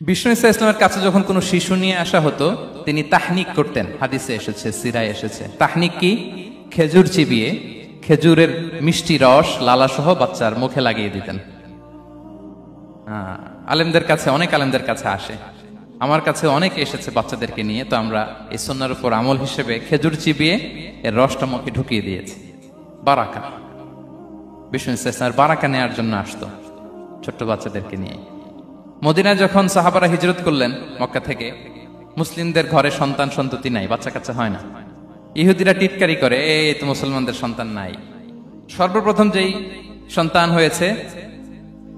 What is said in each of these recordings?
বিষ্ণু ইসা ইসলামের কাছে যখন কোনো শিশু নিয়ে আসা হতো তিনি তাহনিক করতেন। হাদিসে এসেছে, সিরায় এসেছে। তাহনিক কি? খেজুর চিবিয়ে খেজুরের মিষ্টি রস লালাসহ বাচ্চার মুখে লাগিয়ে দিতেন। আলেমদের কাছে, অনেক আলেমদের কাছে আসে, আমার কাছে অনেকে এসেছে বাচ্চাদেরকে নিয়ে। তো আমরা এই সুন্নাহর উপর আমল হিসেবে খেজুর চিবিয়ে এর রসটা মুখে ঢুকিয়ে দিয়েছি। বারাকা, বিষ্ণু ইসা ইসলামের বারাকা নেওয়ার জন্য আসতো ছোট্ট বাচ্চাদেরকে নিয়ে। মদিনায় যখন সাহাবারা হিজরত করলেন মক্কা থেকে, মুসলিমদের ঘরে সন্তান সন্ততি নাই, বাচ্চা কাচ্চা হয় না। ইহুদিরা টিটকারি করে, এই তো মুসলমানদের সন্তান নাই। সর্বপ্রথম যেই সন্তান হয়েছে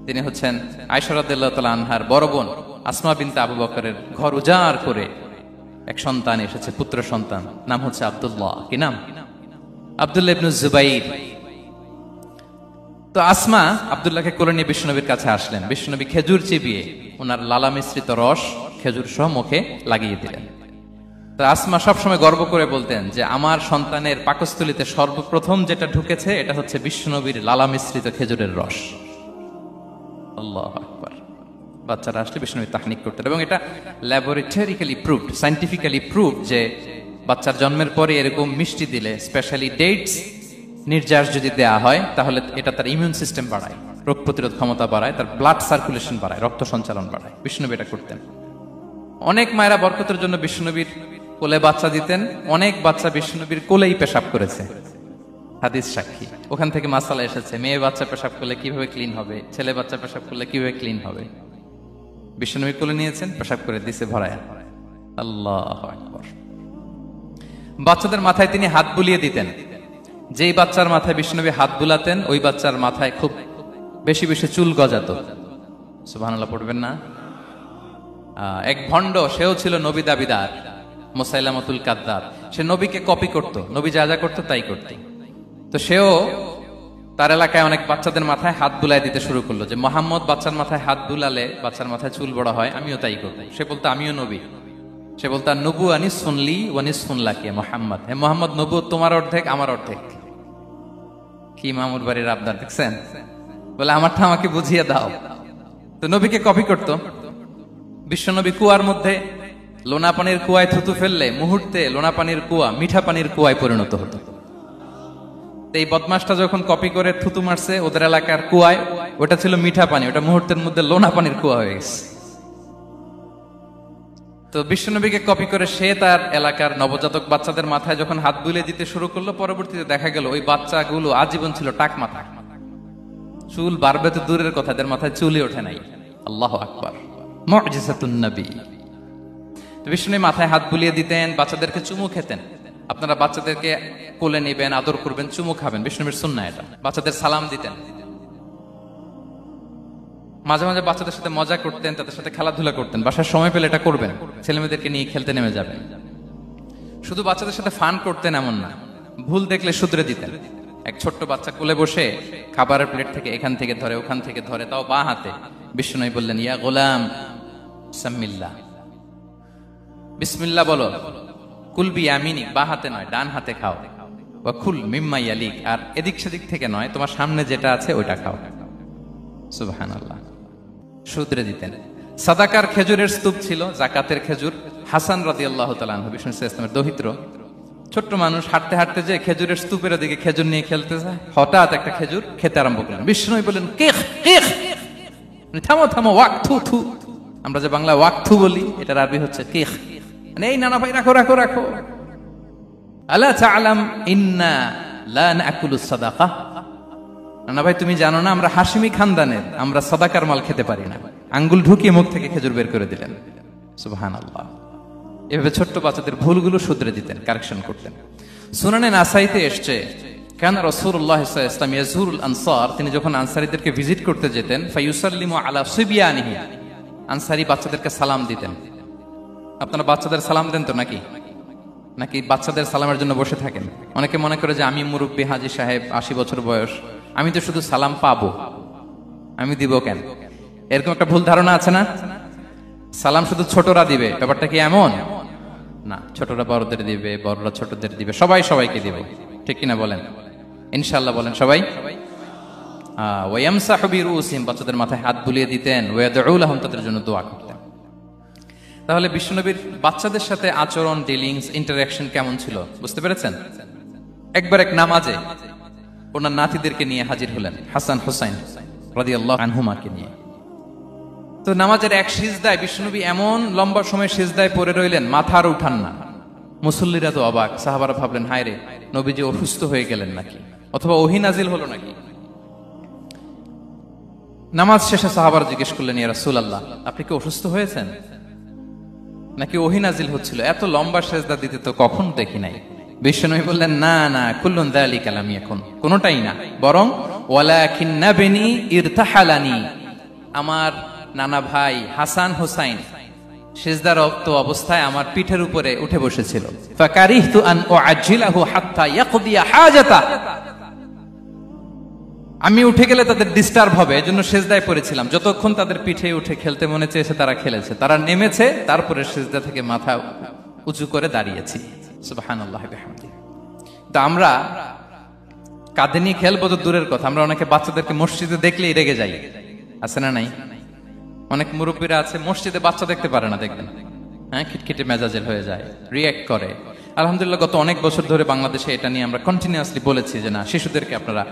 তিনি হচ্ছেন আয়েশা রাদিয়াল্লাহু তাআলা আনহার বড় বোন আসমা বিনতে আবু বকরের ঘর উজাড় করে এক সন্তান এসেছে, পুত্র সন্তান। নাম হচ্ছে আব্দুল্লাহ। কি নাম? আব্দুল্লাহ ইবনে জুবাইর। তো আসমা আব্দুল্লাহকে কোলে নিয়ে বিশ্বনবীর কাছে আসলেন। বিশ্বনবী খেজুর চিবিয়ে ওনার লালা মিশ্রিত রস খেজুর সহ মুখে লাগিয়ে দিলেন। তো আসমা সবসময় গর্ব করে বলতেন যে আমার সন্তানের পাকস্থলিতে সর্বপ্রথম যেটা ঢুকেছে এটা হচ্ছে বিশ্বনবীর লালা মিশ্রিত খেজুরের রস। আল্লাহু আকবার। বাচ্চারা আসলে বিশ্বনবী তাহনিক করতেন, এবং এটা ল্যাবরেটরিক্যালি প্রুভড, সায়েন্টিফিক্যালি প্রুভড যে বাচ্চার জন্মের পরে এরকম মিষ্টি দিলে, স্পেশালি ডেটস নির্যাস যদি দেয়া হয়, তাহলে এটা তার ইমিউন সিস্টেম বাড়ায়, রোগ প্রতিরোধ ক্ষমতা বাড়ায়, তার ব্লাড সার্কুলেশন বাড়ায়, রক্ত সঞ্চালন বাড়ায়। বিষ্ণুনবী এটা করতেন। অনেক মায়েরা বরকতের জন্য বিষ্ণুনবীর কোলে বাচ্চা দিতেন। অনেক বাচ্চা বিষ্ণুনবীর কোলেই পেশাব করেছে, হাদিস সাক্ষী। ওখান থেকে মাসালা এসেছে, মেয়ে বাচ্চা পেশাব করলে কিভাবে ক্লিন হবে, ছেলে বাচ্চা পেশাব করলে কিভাবে ক্লিন হবে। বিষ্ণুনবী কোলে নিয়েছেন, পেশাব করে দিছে ভরায়। আল্লাহু আকবার। বাচ্চাদের মাথায় তিনি হাত বুলিয়ে দিতেন। যেই বাচ্চার মাথায় বিষ্ণুনবী হাত বুলাতেন ওই বাচ্চার মাথায় খুব বেশি বেশি চুল গজাতো। সুবহানাল্লাহ পড়বেন না? এক ভণ্ড, সেও ছিল নবী দাবিদার, মুসাইলামাতুল কাযযাব। সে নবীকে কপি করত, নবী যা যা করতো তাই করত। তো সেও তার এলাকায় অনেক বাচ্চাদের মাথায় হাত বুলাই দিতে শুরু করলো, যে মুহাম্মদ বাচ্চার মাথায় হাত বুলালে বাচ্চার মাথায় চুল বড় হয়, আমিও তাই করব। সে বলতো আমিও নবী। সে বলতো নবু আনিস শুনলি ওয়ানিস শুনলাকে মোহাম্মদ, হে মোহাম্মদ, নবু তোমার অর্ধেক আমার অর্ধেক। কি মামুর বাড়ির আবদার দেখছেন? বলে আমারটা আমাকে বুঝিয়ে দাও। তো নবীকে কপি করত। বিশ্বনবী কুয়ার মধ্যে লোনা পানির কুয়ায় থুতু ফেললে মুহূর্তে লোনা পানির কুয়া মিঠা পানির কুয়ায় পরিণত হতো। এই বদমাসটা যখন কপি করে থুতু মারছে ওদের এলাকার কুয়ায়, ওটা ছিল মিঠা পানি, ওটা মুহূর্তের মধ্যে লোনা পানির কুয়া হয়ে গেছে। তো বিশ্বনবীকে কপি করে সে তার এলাকার নবজাতক বাচ্চাদের মাথায় যখন হাত বুলিয়ে দিতে শুরু করলো, পরবর্তীতে দেখা গেল ওই বাচ্চাগুলো আজীবন ছিল টাক মাথা। চুল বাড়বে তো দূরের কথা, এদের মাথায় চুলই ওঠে নাই। আল্লাহু আকবার। মুজিজাতুন নবী। বিষ্ণু মাথায় হাত বুলিয়ে দিতেন, বাচ্চাদেরকে চুমু খেতেন। আপনারা বাচ্চাদেরকে কোলে নেবেন, আদর করবেন, চুমু খাবেন, বিষ্ণুর সুন্নাহ এটা। বাচ্চাদের সালাম দিতেন। মাঝে মাঝে বাচ্চাদের সাথে মজা করতেন, তাদের সাথে খেলাধুলা করতেন। বাসার সময় পেলে এটা করবেন, ছেলেমেয়েদেরকে নিয়ে খেলতে নেমে যাবেন। শুধু বাচ্চাদের সাথে ফান করতেন এমন না, ভুল দেখলে শুধরে দিতেন। এক ছোট্ট বাচ্চা কোলে বসে খাবারের প্লেট থেকে এখান থেকে ধরে ওখান থেকে ধরে, তাও বাঁ হাতে। বিষ্ণু বললেন, ইয়া গোলাম সাম্মিল্লাহ, বিসমিল্লাহ বলো। কুলবি আমিনি, বাঁ হাতে নয় ডান হাতে খাও। ওয়া কুল মিম্মা ইয়ালিক, আর এদিক সেদিক থেকে নয়, তোমার সামনে যেটা আছে ওইটা খাও। সুবহানাল্লাহ। শুধরে দিতেন। সাদাকার খেজুরের স্তূপ ছিল, জাকাতের খেজুর। হাসান রাদিয়াল্লাহু তাআলা আনহু, বিষ্ণু ইসলামের দৌহিত্র, ছোট্ট মানুষ, হাঁটতে হাঁটতে যে খেজুরের স্তূপের দিকে খেজুর নিয়ে খেলতে যায়, হঠাৎ একটা খেজুর খেতে আরম্ভ করলেন। বিষ্ণু বললেন, কেখ কেখ, থামো থামো, ওয়াক থু থু। আমরা যে বাংলা ওয়াক থু বলি, এটার আরবি হচ্ছে কেখ। মানে এই নানা ভাই রাখো রাখো রাখো। আলা তাআলাম ইন্না লা নাকুলুস সাদাকা, না ভাই তুমি জানো না আমরা হাশিমি খানদানের, আমরা সাদাকার মাল খেতে পারি না। আঙ্গুল ঢুকিয়ে মুখ থেকে খেজুর বের করে দিলেন। সুবহানাল্লাহ। এভাবে ছোট্ট বাচ্চাদের ভুলগুলো শুধরে দিতেন, কারেকশন করতেন। সুনানে নাসাইতে এসছে, কানা রাসূলুল্লাহ সাল্লাল্লাহু আলাইহি ওয়াসাল্লাম ইয়াজুরুল আনসার, তিনি যখন আনসারীদেরকে ভিজিট করতে যেতেন, ফায়ুসাল্লিমু আলা সিবিয়ানিহি, আনসারী বাচ্চাদেরকে সালাম দিতেন। আপনারা বাচ্চাদের সালাম দেন তো নাকি? নাকি বাচ্চাদের সালামের জন্য বসে থাকেন? অনেকে মনে করে যে আমি মুরব্বী হাজী সাহেব, 80 বছর বয়স, আমি তো শুধু সালাম পাবো, আমি দিব কেন? এরকম একটা ভুল ধারণা আছে না? সালাম শুধু ছোটরা দিবে, ব্যাপারটা কি এমন না। ছোটরা বড়দের দিবে, বড়রা ছোটদের দিবে, সবাই সবাইকে দিবে। ঠিক কিনা বলেন? ইনশাআল্লাহ বলেন সবাই। ওয়ায়ামসাহু বিরুসিহিম, বাচ্চাদের মাথায় হাত বুলিয়ে দিতেন। ওয়ায়াদউ লাহুম, তাদের জন্য দোয়া করতেন। তাহলে বিশ্বনবীর বাচ্চাদের সাথে আচরণ, ডিলিংস, ইন্টারাকশন কেমন ছিল বুঝতে পেরেছেন? একবার এক নামাজে ওনার নাতিদেরকে নিয়ে হাজির হলেন, হাসান হুসাইন রাদিয়াল্লাহু আনহুমাকে নিয়ে। তো নামাজের এক সিজদায় বিশ্বনবী এমন লম্বা সময় সিজদায় পড়ে রইলেন, মাথা আর উঠান না। মুসল্লিরা তো অবাক, সাহাবারা ভাবলেন হায় রে, নবীজি অসুস্থ হয়ে গেলেন নাকি, অথবা ওহী নাজিল হলো নাকি। নামাজ শেষে সাহাবারা জিজ্ঞেস করলেন, ইয়া রাসূলুল্লাহ, আপনি কি অসুস্থ হয়েছেন নাকি ওহী নাজিল হচ্ছিল? এত লম্বা সিজদা দিতে তো কখন দেখি নাই। বিশ্বনবী বললেন, না না, কুল্লুন যালিকা লাম ইয়াকুন, কোনটাই না, বরং ওয়ালাকিন নাবনি ইরতাহালানি, আমার নানা ভাই হাসান হুসাইন সিজদারত অবস্থায় আমার পিঠের উপরে উঠে বসেছিল। ফাকারিহতু আন উআজ্জিলাহু হাত্তা ইয়াকদিয়া হাজাতা, আমি উঠে গেলে তাদের ডিস্টার্ব হবে, এজন্য সিজদায় পড়েছিলাম। যতক্ষণ তাদের পিঠে উঠে খেলতে মনে চেয়েছে তারা খেলেছে, তারা নেমেছে, তারপরে সিজদা থেকে মাথা উঁচু করে দাঁড়িয়েছি। সুবহানাল্লাহ বিহামদিহি। তো আমরা কাঁধে নিয়ে খেলবো তো দূরের কথা, আমরা অনেকে বাচ্চাদেরকে মসজিদে দেখলেই রেগে যাই, আছে না নাই? অনেক মুরব্বীরা আছে মসজিদে বাচ্চা দেখতে পারে না, দেখবেন হ্যাঁ, খিটখিটে মেজাজের হয়ে যায়, রিয়্যাক্ট করে। আলহামদুলিল্লাহ গত অনেক বছর ধরে বাংলাদেশে এটা নিয়ে আমরা কন্টিনিউয়াসলি বলেছি যে না, শিশুদেরকে আপনারা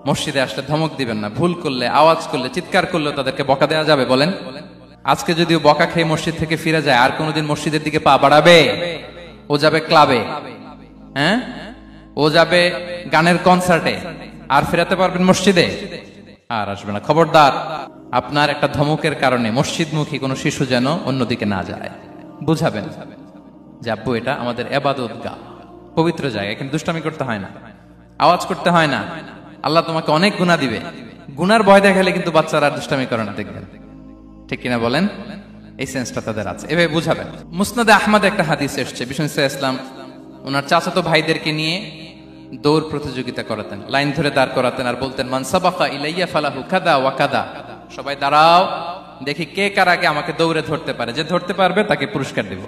মসজিদে আসলে ধমক দিবেন না, ভুল করলে, আওয়াজ করলে, চিৎকার করলে তাদেরকে বকা দেওয়া যাবে? বলেন। আজকে যদিও বকা খেয়ে মসজিদ থেকে ফিরে যায়, আর কোনোদিন মসজিদের দিকে পা বাড়াবে? ও যাবে ক্লাবে, হ্যাঁ, ও যাবে গানের কনসার্টে, আর ফেরাতে পারবেন মসজিদে? আর আসবে না। খবরদার, আপনার একটা ধমকের কারণে মসজিদমুখী কোনো শিশু যেন অন্যদিকে না যায়। বুঝাবেন যে আব্বু, এটা আমাদের ইবাদতগাহ, পবিত্র জায়গা, এখানে দুষ্টামি করতে হয় না, আওয়াজ করতে হয় না, আল্লাহ তোমাকে অনেক গুনাহ দিবে। গুনার ভয় দেখালে কিন্তু বাচ্চারা আর দুষ্টামি করে না, দেখবেন। ঠিক কিনা বলেন? এই সেন্সটা তাদের আছে, এভাবে বুঝাবেন। মুসনাদে আহমদ একটা হাদিস এসেছে, বিষ্ণু ইসলাম ওনার চাচাতো ভাইদেরকে নিয়ে দৌড় প্রতিযোগিতা করাতেন, লাইন ধরে দাঁড় করাতেন, আর বলতেন, মান সাবাকা ইলাইয়া ফালাহু কাদা ওয়া কাদা, সবাই দাঁড়াও, দেখি কে কার আগে আমাকে দৌড়ে ধরতে পারে, যে ধরতে পারবে তাকে পুরস্কার দেব।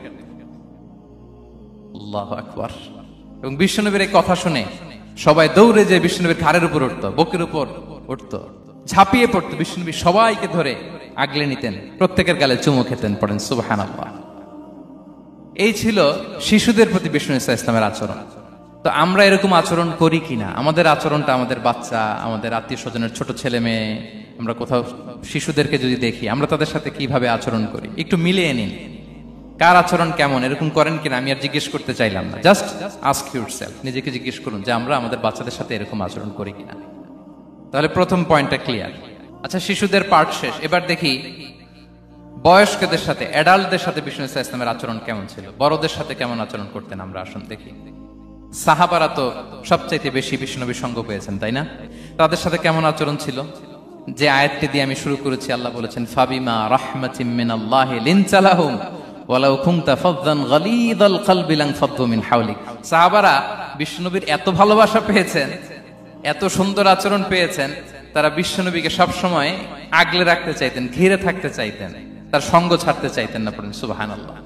আল্লাহু আকবার। এবং বিশ্বনবীর এই কথা শুনে সবাই দৌড়ে যে বিশ্বনবীর ঘাড়ের উপর উঠতো, বুকের উপর উঠতো, ঝাঁপিয়ে পড়তো। বিশ্বনবী সবাইকে ধরে আগলে নিতেন, প্রত্যেকের গালে চুমু খেতেন। পড়েন সুবহানাল্লাহ। এই ছিল শিশুদের প্রতি বিষ্ণু ইসলামের আচরণ। তো আমরা এরকম আচরণ করি কিনা? আমাদের আচরণটা আমাদের বাচ্চা, আমাদের আত্মীয় স্বজনের ছোট ছেলে মেয়ে, আমরা কোথাও শিশুদেরকে যদি দেখি, আমরা তাদের সাথে কিভাবে আচরণ করি, একটু মিলিয়ে নিন কার আচরণ কেমন। এরকম করেন কিনা আমি আর জিজ্ঞেস করতে চাইলাম না, জাস্ট আস্ক ইউরসেলফ, নিজেকে জিজ্ঞেস করুন যে আমরা আমাদের বাচ্চাদের সাথে এরকম আচরণ করি কিনা। তাহলে প্রথম পয়েন্টটা ক্লিয়ার। আচ্ছা, শিশুদের পার্ট শেষ, এবার দেখি বয়স্কদের সাথে, অ্যাডাল্টদের সাথে বিষ্ণু ইসলামের আচরণ কেমন ছিল, বড়দের সাথে কেমন আচরণ করতেন আমরা। আসুন দেখি। সাহাবারা তো সবচাইতে বেশি বিষ্ণুনবীর সঙ্গ পেয়েছেন, তাই না? তাদের সাথে কেমন আচরণ ছিল? যে আয়াতটি দিয়ে আমি শুরু করেছি, আল্লাহ বলেছেন, ফাবিমা রাহমাতিম মিনাল্লাহি লিনতা লাহুম ওয়ালাউ কুনতা ফাযযান গালিযাল কলবি লানফাদ্দু মিন হাওলিক। সাহাবারা বিষ্ণুনবীর এত ভালোবাসা পেয়েছেন, এত সুন্দর আচরণ পেয়েছেন, তারা বিশ্বনবীকে সবসময় আগলে রাখতে চাইতেন, ঘিরে থাকতে চাইতেন, তার সঙ্গ ছাড়তে চাইতেন না। পড়েন সুবহানাল্লাহ।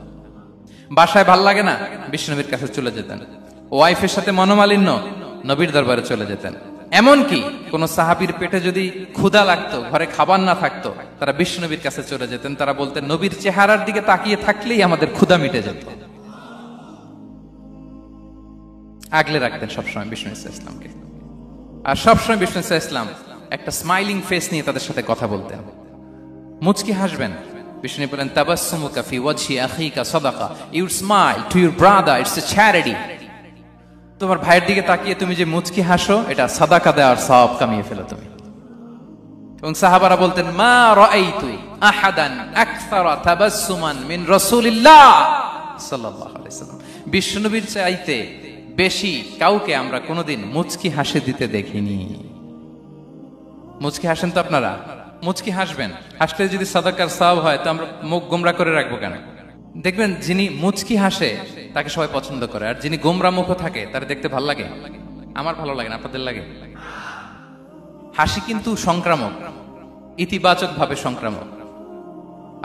বাসায় ভাল লাগে না, বিশ্বনবীর কাছে চলে যেতেন। ওয়াইফের সাথে মনোমালিন্য, নবীর দরবারে চলে যেতেন। এমনকি কোন সাহাবীর পেটে যদি ক্ষুধা লাগতো, ঘরে খাবার না থাকতো, তারা বিশ্বনবীর কাছে চলে যেতেন। তারা বলতেন, নবীর চেহারার দিকে তাকিয়ে থাকলেই আমাদের ক্ষুধা মিটে যেত। আগলে রাখতেন সবসময় বিষ্ণু ইসলামকে। আর সবসময় বিষ্ণু ইসলাম একটা স্মাইলিং ফেস নিয়ে তাদের সাথে কথা বলতেন, মুচকি হাসবেন। বিষ্ণু বলেন, তাবাসসুমুকা ফি ওয়াজহি আখিকা সাদাকা, you smile to your brother, it's a charity. তোমার ভাইয়ের দিকে তাকিয়ে তুমি যে মুচকি হাসো, এটা সাদাকা দেওয়ার সওয়াব কামিয়ে ফেলো তুমি। এবং সাহাবারা বলতেন, মা রাআইতু আহাদান আকসারা তাবাসসুমান মিন রাসূলিল্লাহ সাল্লাল্লাহু আলাইহি ওয়াসাল্লাম। বিশ্বনবীর চাইতে বেশি কাউকে আমরা কোনোদিন মুচকি হাসি দিতে দেখিনি। মুচকি হাসেন তো আপনারা? মুচকি হাসবেন, হাসলে যদি সাদাকার সওয়াব হয়, তো আমরা মুখ গোমরা করে রাখবো কেন? দেখবেন, যিনি মুচকি হাসে তাকে সবাই পছন্দ করে, আর যিনি গোমরা মুখ থাকে তার দেখতে ভালো লাগে। আমার ভালো লাগে না, আপনাদের লাগে? হাসি কিন্তু সংক্রামক, ইতিবাচক ভাবে সংক্রামক।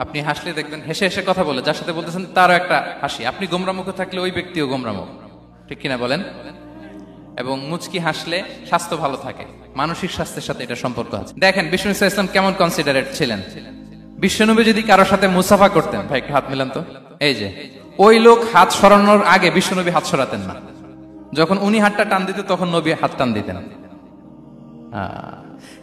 আপনি হাসলে দেখবেন হেসে হেসে কথা বলে, যার সাথে বলতেছেন তারও একটা হাসি। আপনি গোমরা মুখ থাকলে ওই ব্যক্তিও গোমরা মুখ, ঠিক কিনা বলেন? এবং মুচকি হাসলে স্বাস্থ্য ভালো থাকে, মানসিক স্বাস্থ্যের সাথে এটা সম্পর্ক আছে। দেখেন বিষ্ণু ইসলাম কেমন কনসিডারেট ছিলেন। বিশ্বনবী যদি কারোর সাথে মুসাফা করতেন, ভাই একটু হাত মিলান তো, এই যে ওই লোক হাত সরানোর আগে বিশ্বনবী হাত সরাতেন না। যখন উনি হাতটা টান দিতেন তখন নবী হাত টান দিতেন।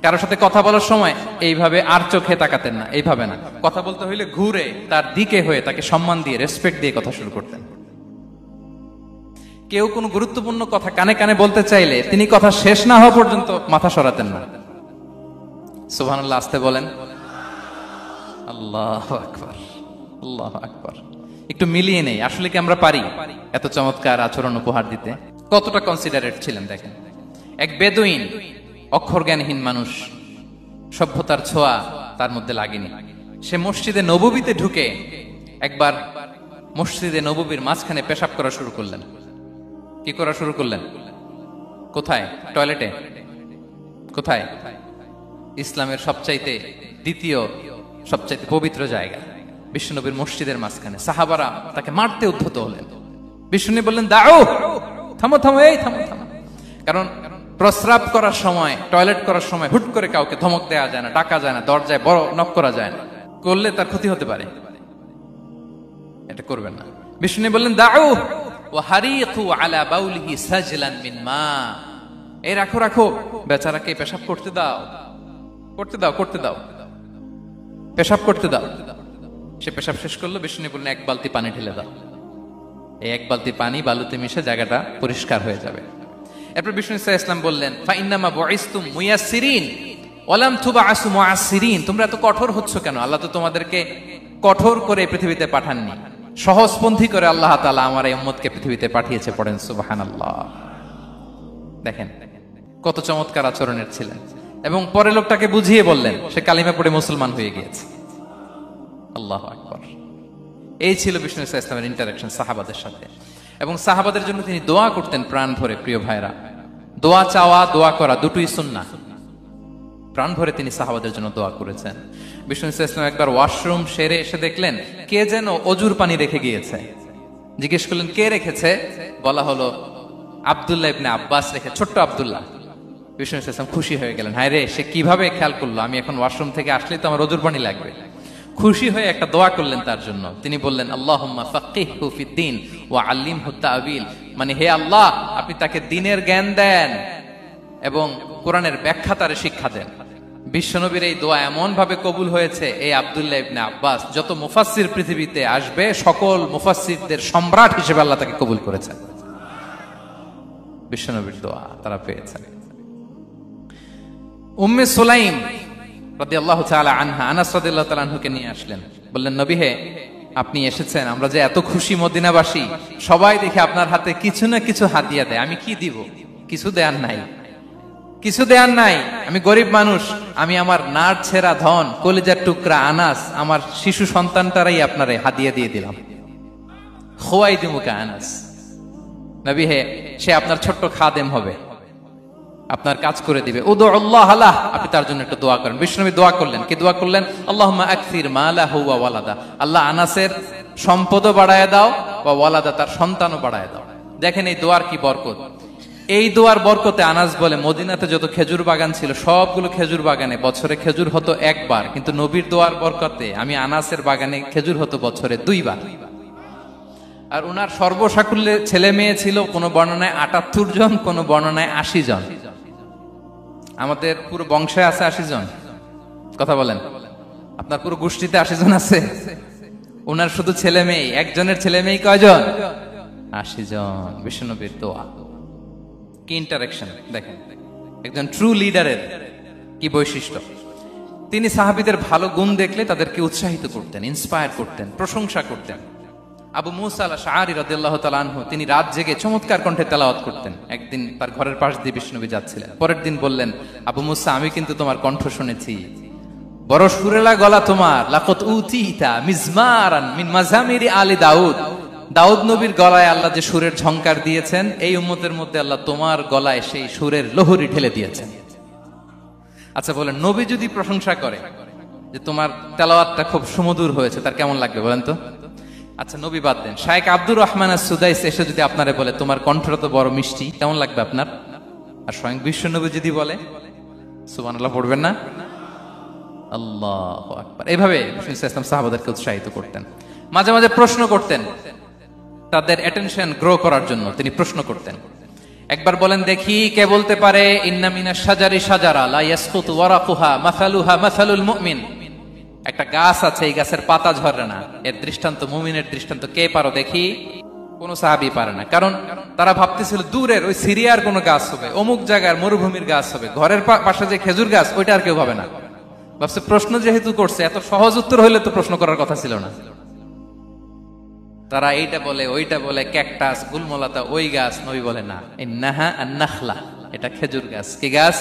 কারোর সাথে কথা বলার সময় এইভাবে আর চোখে তাকাতেন না, এইভাবে না, কথা বলতে হইলে ঘুরে তার দিকে হয়ে তাকে সম্মান দিয়ে রেসপেক্ট দিয়ে কথা শুরু করতেন। কেউ কোনো গুরুত্বপূর্ণ কথা কানে কানে বলতে চাইলে তিনি কথা শেষ না হওয়া পর্যন্ত মাথা সরাতেন না। সুবহানাল্লাহ, আসতে বলেন। আল্লাহু আকবার, আল্লাহু আকবার। একটু মিলিয়ে নেই, আসলে কি আমরা পারি এত চমৎকার আচরণ উপহার দিতে? কতটা কনসিডারেট ছিলেন দেখেন। এক বেদুইন, অক্ষর জ্ঞানহীন মানুষ, সভ্যতার ছোঁয়া তার মধ্যে লাগেনি। সে মসজিদে নববীতে ঢুকে একবার মসজিদে নববীর মাঝখানে পেশাব করা শুরু করলেন। কি করা শুরু করলেন? কোথায়? টয়লেটে? কোথায়? ইসলামের সবচাইতে দ্বিতীয় সবচাইতে পবিত্র জায়গা বিশ্বনবীর মসজিদের মাঝখানে। সাহাবারা তাকে মারতে উদ্ধত হলেন। বিশ্বনবী বললেন, দাও, থামো থামো, এই থামো থামো। কারণ প্রস্রাব করার সময়, টয়লেট করার সময় হুট করে কাউকে ধমক দেওয়া যায় না, ডাকা যায় না, দরজায় বড় নক করা যায় না, করলে তার ক্ষতি হতে পারে, এটা করবেন না। বিষ্ণু বললেন, দাও ওয়া হারিকু আলা বাউলিহি সাজলান মিন মা, এই রাখো রাখো, বেচারাকে পেশাব করতে দাও, করতে দাও, করতে দাও, পেশাব করতে দাও। সে পেশাব শেষ করলো। বিষ্ণু বললেন, এক বালতি পানি ঢেলে দাও। এই এক বালতি পানি বালুতে মিশে জায়গাটা পরিষ্কার হয়ে যাবে। এরপর বিষ্ণু সাল্লাল্লাহু আলাইহি ওয়াসাল্লাম বললেন, ফাইন্নামা বুইসতুম মুয়াসসিরিন ওয়া লাম তুবআসু মুআসসিরিন, তোমরা এত কঠোর হচ্ছ কেন? আল্লাহ তো তোমাদেরকে কঠোর করে পৃথিবীতে পাঠাননি, সহজপন্থী করে আল্লাহ তাআলা আমার এই উম্মতকে পৃথিবীতে পাঠিয়েছে। পড়েন সুবহানাল্লাহ। দেখেন কত চমৎকার আচরণের ছিলেন। এবং পরে লোকটাকে বুঝিয়ে বললেন, সে কালিমা পড়ে মুসলমান হয়ে গিয়েছে। আল্লাহু আকবার। এই ছিল বিষ্ণু সাল্লাল্লাহু আলাইহি ওয়াসাল্লামের ইন্টারঅ্যাকশন সাহাবাদের সাথে। এবং সাহাবাদের জন্য তিনি দোয়া করতেন প্রাণ ভরে। প্রিয় ভাইরা, দোয়া চাওয়া, দোয়া করা দুটোই সুন্নাহ। প্রাণ ভরে তিনি সাহাবাদের জন্য দোয়া করেছেন। বিষ্ণু সাল্লাল্লাহু আলাইহি ওয়াসাল্লাম একবার ওয়াশরুম সেরে এসে দেখলেন কে যেন অজুর পানি রেখে গিয়েছে। জিজ্ঞেস করলেন, কে রেখেছে? বলা হলো, আব্দুল্লাহ ইবনে আব্বাস রেখে, ছোট্ট আব্দুল্লাহ। বিষ্ণু সাল্লাল্লাহু আলাইহি ওয়াসাল্লাম খুশি হয়ে গেলেন, হায় রে, সে কিভাবে খেয়াল করলো, আমি এখন ওয়াশরুম থেকে আসলেই তো আমার অজুর পানি লাগবে। খুশি হয়ে একটা দোয়া করলেন তার জন্য। তিনি বললেন, আল্লাহুম্মা ফাক্কিহহু ফিদ্দীন ওয়া আল্লিমহু তা'ওয়িল, মানে হে আল্লাহ, আপনি তাকে দ্বীনের জ্ঞান দেন এবং কোরআনের ব্যাখ্যা তারে শিক্ষা দেন। বিশ্বনবীর এই দোয়া এমন ভাবে কবুল হয়েছে, এই আব্দুল্লাহ ইবনে আব্বাস যত মুফাসসির পৃথিবীতে আসবে সকল মুফাসসিরদের সম্রাট হিসেবে আল্লাহ তাকে কবুল করেছেন। বিশ্বনবীর দোয়া তারা পেয়েছেন। উম্মে সুলাইম রাদিয়াল্লাহু তাআলা আনহা, আনাস রাদিয়াল্লাহু তাআলা আনহুকে নিয়ে আসলেন। বললেন, নবী হে, আপনি এসেছেন, আমরা যে এত খুশি মদিনাবাসী, সবাই দেখে আপনার হাতে কিছু না কিছু হাদিয়া দেয়, আমি কি দিব? কিছু দেয়ার নাই, কিছু দেয়ার নাই, আমি গরিব মানুষ, আমি আমার নাড় ছেঁড়া ধন, কলিজার টুকরা আনাস, আমার শিশু সন্তানটারাই আপনারে হাদিয়া দিয়ে দিলাম। খুয়াইদিমুকা আনাস, নবী হে, সে আপনার ছোট্ট খাদেম হবে, আপনার কাজ করে দিবে। উদুল্লাহ আলাহ, আপনি তার জন্য একটু দোয়া করেন। বিষ্ণু নবী দোয়া করলেন, কি দোয়া করলেন? আল্লাহুম্মা আকসির মালাহু ওয়া ওয়ালাদা, আল্লাহ আনাসের সম্পদও বাড়ায় দাও, ওয়া ওয়ালাদা, তার সন্তানও বাড়ায় দাও। দেখেন এই দোয়ার কি বরকত। এই দোয়ার বরকতে আনাস বলে, মদিনাতে যত খেজুর বাগান ছিল সবগুলো খেজুর বাগানে বছরে খেজুর হতো একবার, কিন্তু নবীর দোয়ার বরকতে আমি আনাসের বাগানে খেজুর হতো বছরে 2 বার। আর উনার সর্বসাকুল্যে ছেলে মেয়ে ছিল, কোন বর্ণনায় 78 জন, কোন বর্ণনায় 80 জন। আমাদের পুরো বংশে আছে 80 জন, কথা বলেন। আপনার পুরো গোষ্ঠীতে 80 জন আছে। উনার শুধু ছেলে মেয়ে, একজনের ছেলে মেয়ে কয়জন? 80 জন। বিশ্বনবীর দোয়া কি ইন্টারেকশন দেখেন, একজন ট্রু লিডারের কি বৈশিষ্ট্য। তিনি সাহাবীদের ভালো গুণ দেখলে তাদেরকে উৎসাহিত করতেন, ইন্সপায়ার করতেন, প্রশংসা করতেন। আবু মুসা আল-আশআরী রাদিয়াল্লাহু তাআলা আনহু, তিনি রাত জেগে চমৎকার কণ্ঠে তেলাওয়াত করতেন। একদিন তার ঘরের পাশ দিয়ে বিষ্ণুনবী যাচ্ছিলেন। পরের দিন বললেন, আবু মুসা, আমি কিন্তু তোমার কণ্ঠ শুনেছি, বড় সুরেলা গলা তোমার। লাকাত উতিতা মিজমারান মিন মাজামিরি আলি দাউদ, দাউদ নবীর গলায় আল্লাহ যে সুরের ঝংকার দিয়েছেন, এই উম্মতের মধ্যে আল্লাহ তোমার গলায় সেই সুরের লহরী ঢেলে দিয়েছেন। আচ্ছা বলেন, নবী যদি প্রশংসা করে যে তোমার তেলাওয়াতটা খুব সুমধুর হয়েছে, তার কেমন লাগবে বলেন তো? আচ্ছা নবী বাদ দেন, শায়েখ আব্দুর রহমান আস-সুদাইস এসে যদি আপনারে বলে তোমার কণ্ঠটা তো বড় মিষ্টি, কেমন লাগবে আপনার? আর স্বয়ং বিশ্বনবী যদি বলে, সুবহানাল্লাহ পড়বেন না? আল্লাহু আকবার। এভাবে রাসূল সাল্লাল্লাহু আলাইহি ওয়াসাল্লাম সাহাবাদেরকে উৎসাহিত করতেন। মাঝে মাঝে প্রশ্ন করতেন, তাদের অ্যাটেনশন গ্রো করার জন্য তিনি প্রশ্ন করতেন। একবার বলেন দেখি, কে বলতে পারে ইন্না মিনাশ শাজারি শাজারা লা ইয়াসকুতু ওয়ারাকুহা মাসালুহা মাসালুল মুমিন, একটা গাছ আছে, এই গাছের পাতা ঝরে না, এর দৃষ্টান্ত মুমিনের দৃষ্টান্ত। কে পারো দেখি? কোন সাহাবী পারে না, কারণ তারা ভাবতেছিল দূরের ওই সিরিয়ার কোন গাছ হবে, অমুক জায়গার মরুভূমির গাছ হবে, ঘরের পাশে যে খেজুর গাছ ওইটা আর কেউ ভাবে না। ভাবছে প্রশ্ন যেহেতু করছে, এত সহজ উত্তর হইলে তো প্রশ্ন করার কথা ছিল না। তারা এইটা বলে ওইটা বলে, ক্যাকটাস গুলমলাতা ওই গাছ, নবী বলে না, ইন্নাহা আন-নাখলা, এটা খেজুর গাছ। কি গাছ?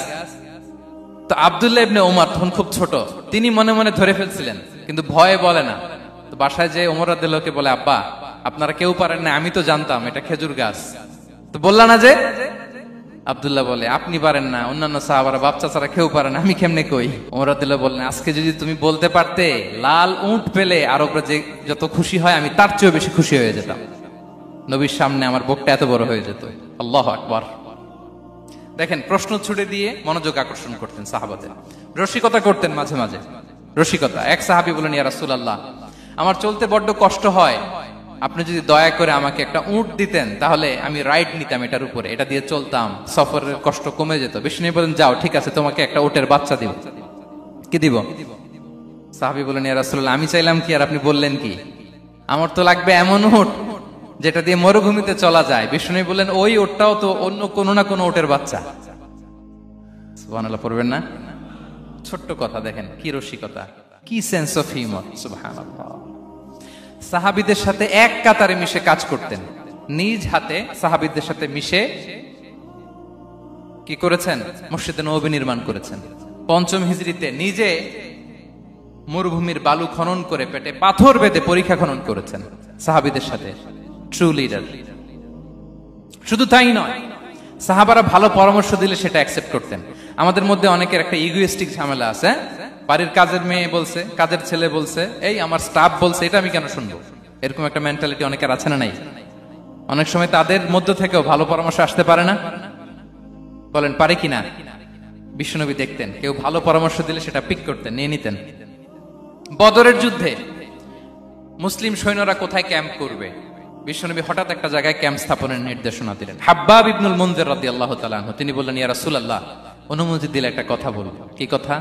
তো আব্দুল্লাহ ইবনে ওমর তখন খুব ছোট, তিনি মনে মনে ধরে ফেলছিলেন, কিন্তু ভয়ে বলে না। তো বাসায় যে ওমর রাদিয়াল্লাহুকে বলে, আব্বা আপনারা কেউ পারেন না, আমি তো জানতাম এটা খেজুর গাছ, তো বললা না যে? আব্দুল্লাহ বলে আপনি পারেন না, অন্যান্য সাহাবারা বাচ্চা ছাড়া কেউ পারে না, আমি কেমনে কই? ওমর রাদিয়াল্লাহু বললেন, আজকে যদি তুমি বলতে পারতে, লাল উট পেলে আরবরা যে যত খুশি হয় আমি তার চেয়েও বেশি খুশি হয়ে যেতাম। নবীর সামনে আমার বুকটা এত বড় হয়ে যেত। আল্লাহু আকবার। দেখেন, প্রশ্ন ছুড়ে দিয়ে মনোযোগ আকর্ষণ করতেন সাহাবাদের, রসিকতা করতেন মাঝে মাঝে। রসিকতা, এক সাহাবী বলেন, ইয়া রাসূলুল্লাহ, আমার চলতে বড্ড কষ্ট হয়, আপনি যদি দয়া করে আমাকে একটা উট দিতেন তাহলে আমি রাইড নিতাম এটার উপরে, এটা দিয়ে চলতাম, সফরের কষ্ট কমে যেত। বিষ্ণু বলেন, যাও ঠিক আছে, তোমাকে একটা উটের বাচ্চা দিব। কি দিব? সাহাবী বলেন, ইয়া রাসূলুল্লাহ, আমি চাইলাম কি আর আপনি বললেন কি? আমার তো লাগবে এমন উট যেটা দিয়ে মরুভূমিতে চলা যায়। বিষ্ণু বললেন, ওই উটটাও তো অন্য কোনো না কোনো উটের বাচ্চা। সুবহানাল্লাহ পড়বেন না? ছোট্ট কথা, দেখেন কি রসিকতা, কি সেন্স অফ হিউমার। সুবহানাল্লাহ। সাহাবীদের সাথে এক কাতারে মিশে কাজ করতেন, নিজ হাতে সাহাবীদের সাথে মিশে কি করেছেন? মসজিদে নববী নির্মাণ করেছেন। পঞ্চম হিজরিতে নিজে মরুভূমির বালু খনন করে পেটে পাথর বেঁধে পরীক্ষা খনন করেছেন সাহাবীদের সাথে। True leader. শুধু তাই নয়, সাহাবারা ভালো পরামর্শ দিলে সেটা অ্যাকসেপ্ট করতেন। আমাদের মধ্যে অনেকের একটা ইগোইস্টিক ঝামেলা আছে, বাড়ির কাজের মেয়ে বলছে, কাজের ছেলে বলছে, এই আমার স্টাফ বলছে, এটা আমি কেন শুনবো? এরকম একটা মেন্টালিটি অনেকের আছে না নাই? অনেক সময় তাদের মধ্য থেকেও ভালো পরামর্শ আসতে পারে না, বলেন পারে কিনা? বিশ্বনবী দেখতেন, কেউ ভালো পরামর্শ দিলে সেটা পিক করতেন, নিয়ে নিতেন। বদরের যুদ্ধে মুসলিম সৈন্যরা কোথায় ক্যাম্প করবে, বিশ্বনবী হঠাৎ একটা জায়গায় ক্যাম্প স্থাপনের নির্দেশনা দিলেন। হাব্বাব ইবনুল মুনজির রাদিয়াল্লাহু তাআলা আনহু, তিনি বললেন, ইয়া রাসূলুল্লাহ, অনুমতি দিলে একটা কথা বলবো। কি কথা?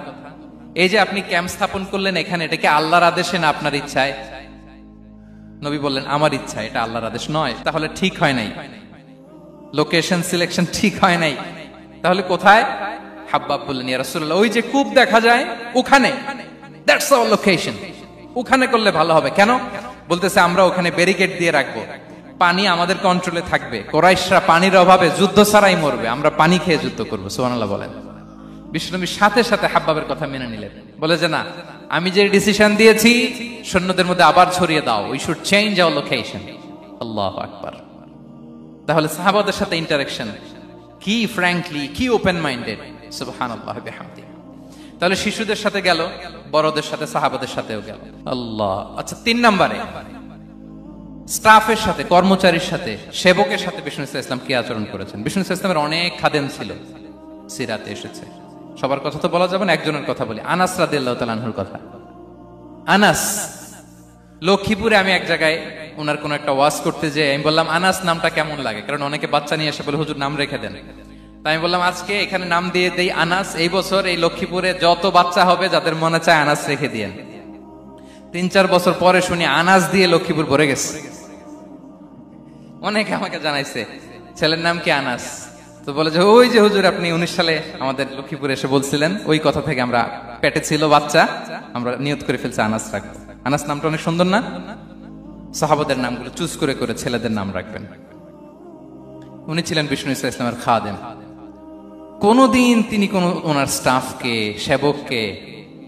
এই যে আপনি ক্যাম্প স্থাপন করলেন এখানে, এটা কি আল্লাহর আদেশে না আপনার ইচ্ছায়? নবী বললেন, আমার ইচ্ছা, এটা আল্লাহর আদেশ নয়। তাহলে ঠিক হয় নাই, লোকেশন সিলেকশন ঠিক হয় নাই, তাহলে কোথায়? হাব্বাব বললেন, ইয়া রাসূলুল্লাহ, ওই যে কূপ দেখা যায় ওখানে, দ্যাটস আওয়ার লোকেশন, ওখানে করলে ভালো হবে। কেন? বলতেছে, আমরা ওখানে ব্যারিকেড দিয়ে রাখবো, পানি আমাদের কন্ট্রোলে থাকবে, কুরাইশরা পানির অভাবে যুদ্ধ ছাড়াই মরবে, আমরা পানি খেয়ে যুদ্ধ করবো। সুবহানাল্লাহ বলেন। বিশ্বনবী সাথে সাথে হাব্বাবের কথা মেনে নিলেন, বলে যে না, আমি যে ডিসিশন দিয়েছি সৈন্যদের মধ্যে আবার ছড়িয়ে দাও, we should change our location. আল্লাহু আকবার। তাহলে সাহাবাদের সাথে ইন্টারেকশন কি ফ্র্যাঙ্কলি, কি ওপেন মাইন্ডেড। সুবহানাল্লাহ বিহামদিহি। তাহলে শিশুদের সাথে গেল, বড়দের সাথে, সাহাবাদের সাথেও গেল। আল্লাহ। আচ্ছা, 3 নম্বরে স্টাফের সাথে, কর্মচারীর সাথে, সেবকের সাথে বিষ্ণু ইসলাম কি আচরণ করেছেন? বিষ্ণু ইসলামের অনেক খাদেম ছিল, সিরাতে এসেছে। সবার কথা তো বলা যাবে না, একজনের কথা বলি, আনাস রাদিয়াল্লাহু তাআলা আনহুর কথা। আনাস, লক্ষ্মীপুরে আমি এক জায়গায় ওনার কোন একটা ওয়াজ করতে যেয়ে আমি বললাম, আনাস নামটা কেমন লাগে? কারণ অনেকে বাচ্চা নিয়ে এসে বলে, হুজুর নাম রেখে দেন। তাই আমি বললাম, আজকে এখানে নাম দিয়ে দেই আনাস। এই বছর এই লক্ষ্মীপুরে যত বাচ্চা হবে, যাদের মনে চায় আনাস রেখে দিয়েন। 3-4 বছর পরে শুনি আনাস দিয়ে লক্ষ্মীপুর ভরে গেছে। অনেকে আমাকে জানাইছে ছেলের নাম কি আনাস। তো বলে যে, ওই যে হুজুর আপনি 19 সালে আমাদের লক্ষ্মীপুরে এসে বলছিলেন, ওই কথা থেকে আমরা, পেটে ছিল বাচ্চা, আমরা নিয়ত করে ফেলছি আনাস রাখবো। আনাস নামটা অনেক সুন্দর না? সাহাবাদের নামগুলো চুজ করে করে ছেলেদের নাম রাখবেন। উনি ছিলেন বিষ্ণু ইসলামের খাদেম। কোনদিন তিনি কোন ওনার স্টাফকে, সেবককে,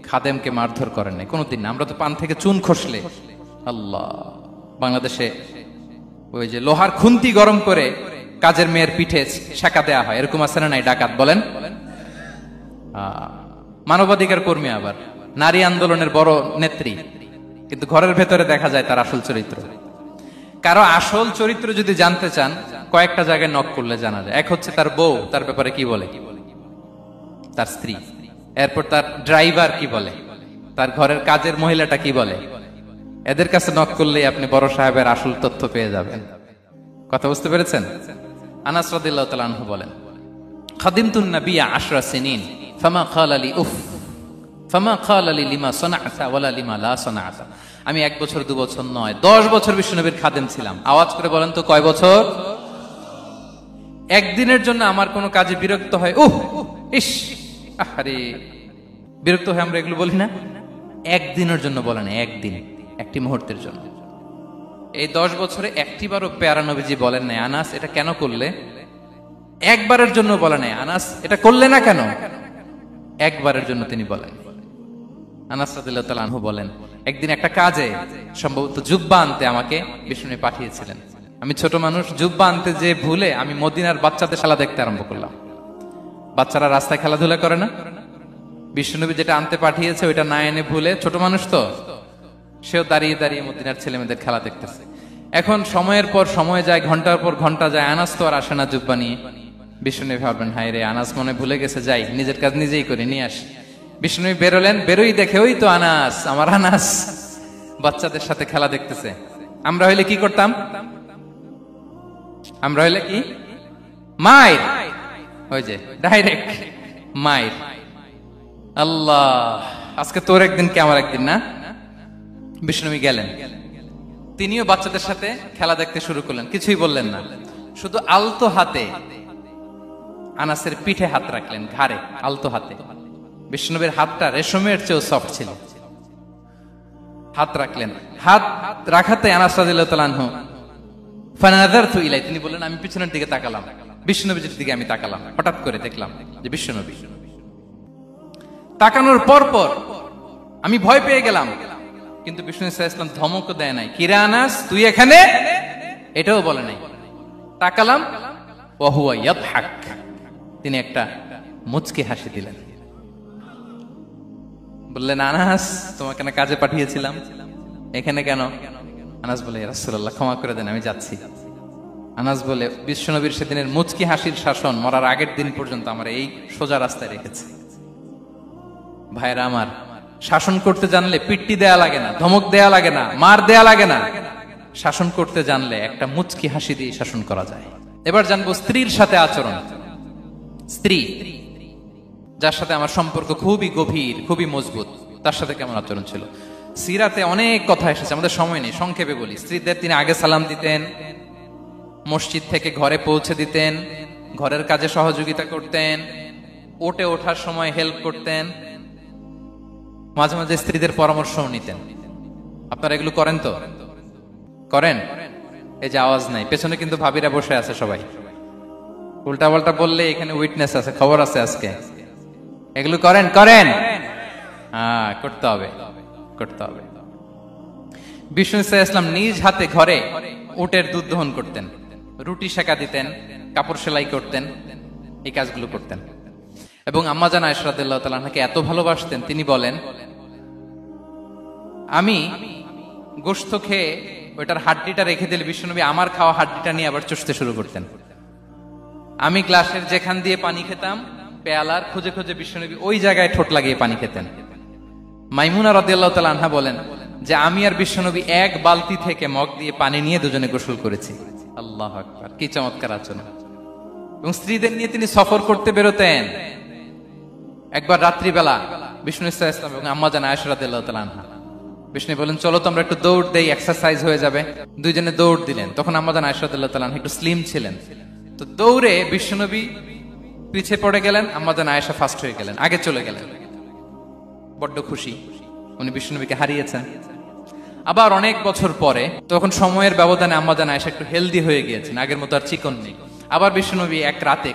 খাদেমকে মারধর করেন নাই, কোনদিন না। আমরা তো পান থেকে চুন খসলে, আল্লাহ, বাংলাদেশে ওই যে লোহার খুন্তি গরম করে কাজের মেয়ের পিঠে শেখা দেয়া হয়, এরকম আছে না নাই? ডাকাত বলেন, মানবাধিকার কর্মী, আবার নারী আন্দোলনের বড় নেত্রী, কিন্তু ঘরের ভেতরে দেখা যায় তার আসল চরিত্র। কারো আসল চরিত্র যদি জানতে চান, কয়েকটা জায়গায় নক করলে জানা যায়। এক হচ্ছে তার বউ, তার ব্যাপারে কি বলে, তার স্ত্রী। এরপর তার ড্রাইভার কি বলে, তার ঘরের কাজের মহিলাটা কি বলে? এদের কাছে নক করলেই আপনি বড় সাহেবের আসল তথ্য পেয়ে যাবেন। কথা বুঝতে পেরেছেন? আনাস রাদিয়াল্লাহু তাআলা আনহু বলেন, খাদিমতুন নাবিয়্যা 10 সিনিন ফামা ক্বালা লি উফ ফামা ক্বালা লি লিমা সানা'তা ওয়ালা লিমা লা সানা'তা। আমি 1 বছর 2 বছর নয়, 10 বছর বিশ্বনবীর খাদেম ছিলাম। আওয়াজ করে বলেন তো কয় বছর? একদিনের জন্য আমার কোনো কাজে বিরক্ত হয়, ইস, আরে বিরক্ত হয়, আমরা এগুলো বলি না? একদিনের জন্য বলেন, একদিন, একটি মুহূর্তের জন্য। এই 10 বছরে একটিবারও প্যারা নবীজি বলেন নাই, আনাস এটা কেন করলে? একবারের জন্য বলে নাই, আনাস এটা করলে না কেন? একবারের জন্য তিনি বলেন। আনাস রাদিয়াল্লাহু তাআলা আনহু বলেন, একদিন একটা কাজে সম্ভবত জুব্বা আনতে আমাকে বিষ্ণু পাঠিয়েছিলেন। আমি ছোট মানুষ, জুব্বা আনতে যে ভুলে আমি মদিনার বাচ্চাদের খেলা দেখতে আরম্ভ করলাম। বাচ্চারা রাস্তায় খেলাধুলা করে না? বিশ্বনবী যেটা আনতে পাঠিয়েছে ওইটা না এনে ভুলে, ছোট মানুষ তো, সেও দাঁড়িয়ে দাঁড়িয়ে মদিনার ছেলেমেয়েদের খেলা দেখতেছে। এখন সময়ের পর সময় যায়, ঘন্টার পর ঘন্টা যায়, আনাস তো আর আসে না জুব্বা নিয়ে। বিশ্বনবী ভাবলেন, হায় রে, আনাস মনে ভুলে গেছে, যাই নিজের কাজ নিজেই করে নিয়ে আসি। বিশ্বনবী বেরোলেন, বেরোই দেখে ওই তো আনাস, আমার আনাস বাচ্চাদের সাথে খেলা দেখতেছে। আমরা হইলে কি করতাম? আমরা হইলে কি? মাইর, ওই যে ডাইরেক্ট মাইর। আল্লাহ, আজকে তোর একদিন কি আমার একদিন না? বিষ্ণুবী গেলেন, তিনিও বাচ্চাদের সাথে খেলা দেখতে শুরু করলেন, কিছুই বললেন না, শুধু আলতো হাতে আনাসের পিঠে হাত রাখলেন, ঘাড়ে আলতো হাতে। বিষ্ণুবীর হাতটা রেশমের চেয়েও সফট ছিল। হাত রাখলেন, হাত রাখাতে আনাস রাদিয়াল্লাহু তাআলা আনহু ফানাযারতু ইলাই, তিনি বললেন আমি পিছনের দিকে তাকালাম, বিষ্ণুবীর দিকে আমি তাকালাম, হঠাৎ করে দেখলাম যে বিষ্ণুবী। তাকানোর পর পর আমি ভয় পেয়ে গেলাম, কিন্তু বিষ্ণু সাল্লাল্লাহু আলাইহি ওয়াসাল্লাম ধমকও দেয় নাই, কিরে আনাস তুই এখানে, এটাও বলে নাই। তাকালাম, ওয়া হুয়া ইয়াদহাক, তিনি একটা মুচকি হাসি দিলেন। বললেন, আনাস তোমাকে না কাজে পাঠিয়েছিলাম, এখানে কেন? আনাস বলে, ইয়া রাসূলুল্লাহ ক্ষমা করে দেন, আমি যাচ্ছি। আনাস বলে, বিশ্বনবীর সেদিনের মুচকি হাসির শাসন মরার আগের দিন পর্যন্ত আমার এই সোজা রাস্তায় রেখেছে। ভাইরা আমার, শাসন করতে জানলে পিট্টি দেয়া লাগে না, ধমক দেয়া লাগে না, মার দেয়া লাগে না। শাসন করতে জানলে একটা মুচকি হাসি দিয়ে শাসন করা যায়। এবার জানবো স্ত্রীর সাথে আচরণ। স্ত্রী যার সাথে আমার সম্পর্ক খুবই গভীর, খুবই মজবুত, তার সাথে কেমন আচরণ ছিল? সিরাতে অনেক কথা এসেছে, আমাদের সময় নেই, সংক্ষেপে বলি। স্ত্রীদের তিনি আগে সালাম দিতেন, মসজিদ থেকে ঘরে পৌঁছে দিতেন, ঘরের কাজে সহযোগিতা করতেন, ওঠে ওঠার সময় হেল্প করতেন, মাঝে মাঝে স্ত্রীদের পরামর্শও নিতেন। আপনারা এগুলো করেন তো? করেন? এই যে আওয়াজ নাই, পেছনে কিন্তু ভাবিরা বসে আছে সবাই। উল্টা পাল্টা বললে এখানে উইটনেস আছে, খবর আছে আজকে। এগুলো করেন? করেন? হ্যাঁ, করতে হবে, করতে হবে। বিষ্ণু ইসলাম নিজ হাতে ঘরে উটের দুধ দহন করতেন, রুটি সেকা দিতেন, কাপড় সেলাই করতেন, এই কাজগুলো করতেন। এবং আম্মা জান আয়েশা রাদিয়াল্লাহু তাআলা আনহাকে এত ভালোবাসতেন, তিনি বলেন, আমি গোশত খেয়ে ওইটার হাড্ডিটা রেখে দিলে বিশ্বনবী আমার খাওয়া হাড্ডিটা নিয়ে আবার চুষতে শুরু করতেন। আমি গ্লাসের যেখান দিয়ে পানি খেতাম, পেয়ালার খুঁজে খুঁজে বিশ্বনবী ওই জায়গায় ঠোঁট লাগিয়ে পানি খেতেন। মাইমুনা রাদিয়াল্লাহু তাআলা আনহা বলেন যে আমি আর বিশ্বনবী এক বালতি থেকে মগ দিয়ে পানি নিয়ে দুজনে গোসল করেছি। আল্লাহু আকবার, কি চমৎকার আচরণ! এবং স্ত্রীদের নিয়ে তিনি সফর করতে বেরোতেন। একবার রাত্রিবেলা বিষ্ণু ইসলাম এবং আম্মা জান আয়েশা রাদিয়াল্লাহু তাআলা আনহা, বিষ্ণু বলেন চলো তো আমরা একটু দৌড় দেই, এক্সারসাইজ হয়ে যাবে। দুইজনে দৌড় দিলেন। তখন আম্মা জান আয়েশা রাদিয়াল্লাহু তাআলা আনহা একটু স্লিম ছিলেন, তো দৌড়ে বিশ্বনবী পিছিয়ে পড়ে গেলেন, আম্মা জান আয়েশা ফার্স্ট হয়ে গেলেন, আগে চলে গেলেন। বড্ড খুশি, উনি বিশ্বনবীকে হারিয়েছেন। আবার অনেক বছর পরে, তখন সময়ের ব্যবধানে আম্মা জান আয়েশা একটু হেলদি হয়ে গিয়েছেন, আগের মতো আর চিকন নেই। আবার বিশ্বনবী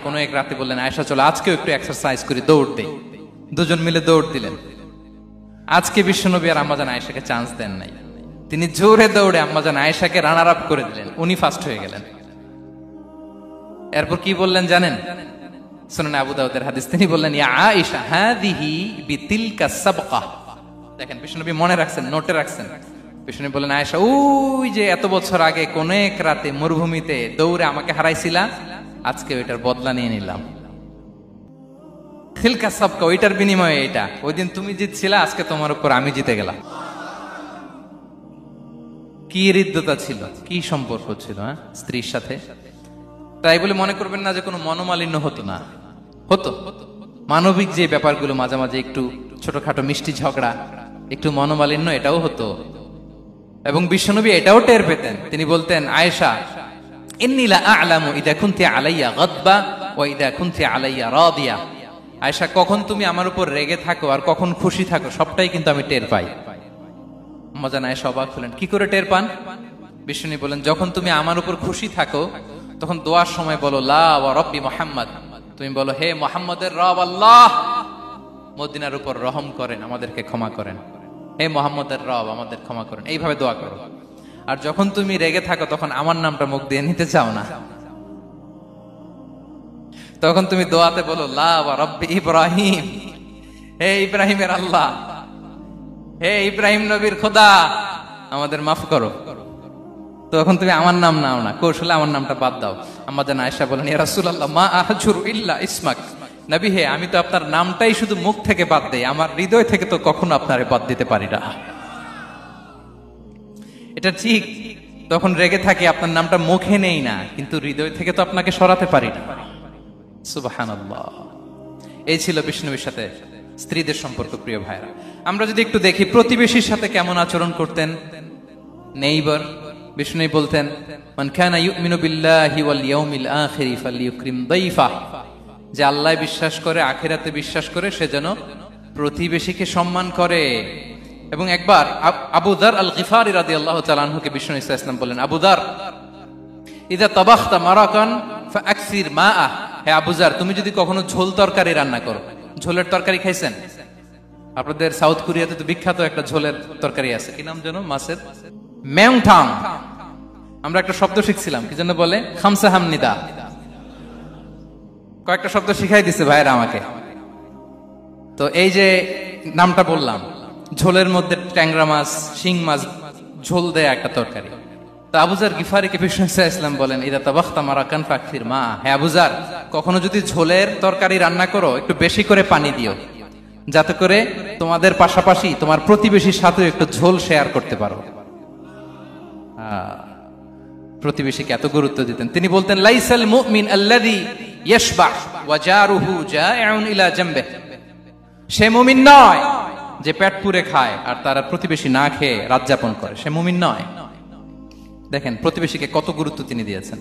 কোনো এক রাতে বললেন, আয়েশা চলো আজকেও একটু এক্সারসাইজ করি, দৌড় দেই। দুজন মিলে দৌড় দিলেন। আজকে বিশ্বনবী আর আম্মা জান আয়েশাকে চান্স দেন নাই, তিনি জোরে দৌড়ে আম্মা জান আয়েশাকে রানার আপ করে দিলেন, উনি ফার্স্ট হয়ে গেলেন। এরপর কি বললেন জানেন? সুনানে আবু দাউদের হাদিস, তিনি বললেন, ইয়া আয়েশা হাদিহি বিতিলকা সাবকা। দেখেন বিশ্বনবী মনে রাখছেন, নোটে রাখছেন। বিশ্বনবী বললেন, আয়েশা ওই যে এত বছর আগে কোন এক রাতে মরুভূমিতে দৌড়ে আমাকে হারাইছিলা, আজকে ওইটার বদলা নিয়ে নিলাম। তিলকা সাবকা, ওইটার বিনিময়ে এটা। ওই দিন তুমি জিতছিলে, আজকে তোমার উপর আমি জিতে গেলাম। কি হৃদ্যতা ছিল, কি সম্পর্ক ছিল স্ত্রীর সাথে। তাই বলে মনে করবেন না যে কোনো মনোমালিন্য হতো না, হতো। মানবিক যে ব্যাপারগুলো, মাঝে মাঝে একটু ছোটখাটো মিষ্টি ঝগড়া, একটু মনোমালিন্য, এটাও হতো। এবং বিশ্বনবী এটাও টের পেতেন। তিনি বলতেন, আয়েশা, ইন্নী লা আ'লামু ইযা কুনতি আলাইয়া গাদবা ওয়া ইযা কুনতি আলাইয়া রাদিয়া। আয়েশা, কখন তুমি আমার উপর রেগে থাকো আর কখন খুশি থাকো, সবটাই কিন্তু আমি টের পাই। মজান আয়েশা অবাক হলেন, কি করে টের পান? বিশ্বনবী বলেন, যখন তুমি আমার উপর খুশি থাকো তখন দোয়ার সময় বলো লা ওয়া রাব্বি মুহাম্মদ, তুমি বলো হে মুহাম্মদের রব আল্লাহ, মদিনার উপর রহম করেন, আমাদেরকে ক্ষমা করেন। হে মুহাম্মদের রব, আমাদের ক্ষমা করেন, এইভাবে দোয়া করো। আর যখন তুমি রেগে থাকো তখন আমার নামটা মুখ দিয়ে নিতে চাও না, তখন তুমি দোয়াতে বলো লা ওয়া রাব্বি ইব্রাহিম, হে ইব্রাহিমের আল্লাহ, হে ইব্রাহিম নবীর খোদা, আমাদের মাফ করো। তখন তুমি আমার নাম নাও না, কৌশলে আমার নামটা বাদ দাও। আমাদের আয়েশা বলেন, ইয়া রাসূলুল্লাহ মা আহজুরু ইল্লা ইসমাক, নবী হে, আমি তো আপনার নামটাই শুধু মুখ থেকে বাদ দেই, আমার হৃদয় থেকে তো কখনো আপনারে বাদ দিতে পারি না। এটা ঠিক, তখন রেগে থাকি, আপনার নামটা মুখে নেই না, কিন্তু হৃদয় থেকে তো আপনাকে সরাতে পারি না। সুবহানাল্লাহ। এই ছিল বিষ্ণুবীর সাথে স্ত্রীদের সম্পর্ক। প্রিয় ভাইরা, আমরা যদি একটু দেখি প্রতিবেশীর সাথে কেমন আচরণ করতেন নেইবার। বিষ্ণু বলতেন, মান কানা ইউমিনু বিল্লাহি ওয়াল ইয়াউমিল আখিরি ফালইউকরিম দাইফা, যে আল্লাহ বিশ্বাস করে, আখিরাতে বিশ্বাস করে, সে যেন প্রতিবেশীকে সম্মান করে। এবং একবার আবু যার আল গিফারি রাদিয়াল্লাহু তাআলা আনহুকে বিষ্ণু সাল্লাল্লাহু আলাইহি ওয়াসাল্লাম বলেন, আবু যার ইযা তাবাখতা মারাকান ফাআকসির মাআ, হে আবু যার, তুমি যদি কখনো ঝোল তরকারি রান্না করো, ঝোলের তরকারি খাইছেন? আপনাদের সাউথ কোরিয়াতে তো বিখ্যাত একটা ঝোলের তরকারি আছে, কি নাম যেন, মাছের মেংথাং। আমরা একটা শব্দ শিখছিলাম, কি যেন বলে, খামসা হামনিদা। কয়েকটা শব্দ শিখাই দিছে ভাইরা আমাকে। তো এই যে নামটা বললাম, ঝোলের মধ্যে ট্যাংরা মাছ, শিং মাছ ঝোল দেয়া একটা তরকারি। তো আবু যার গিফারিকে বিষ্ণু সাল্লাল্লাহু আলাইহি ওয়াসাল্লাম বলেন, ইদা তাবাখতা মারাকান ফাকসির মা, হে আবু যার, কখনো যদি ঝোলের তরকারি রান্না করো, একটু বেশি করে পানি দিও, যাতে করে তোমাদের পাশাপাশি তোমার প্রতিবেশীর সাথে একটু ঝোল শেয়ার করতে পারো। প্রতিবেশীকে এত গুরুত্ব দিতেন। তিনি বলতেন, লাইসাল মুমিন আল্লাযী ইয়াশবাহ ওয়া জারুহু জাইউন ইলা জামবিহি, সে মুমিন নয় যে পেট পুরে খায় আর তার প্রতিবেশী না খেয়ে রাত যাপন করে, সে মুমিন নয়। দেখেন প্রতিবেশীকে কত গুরুত্ব তিনি দিয়েছেন।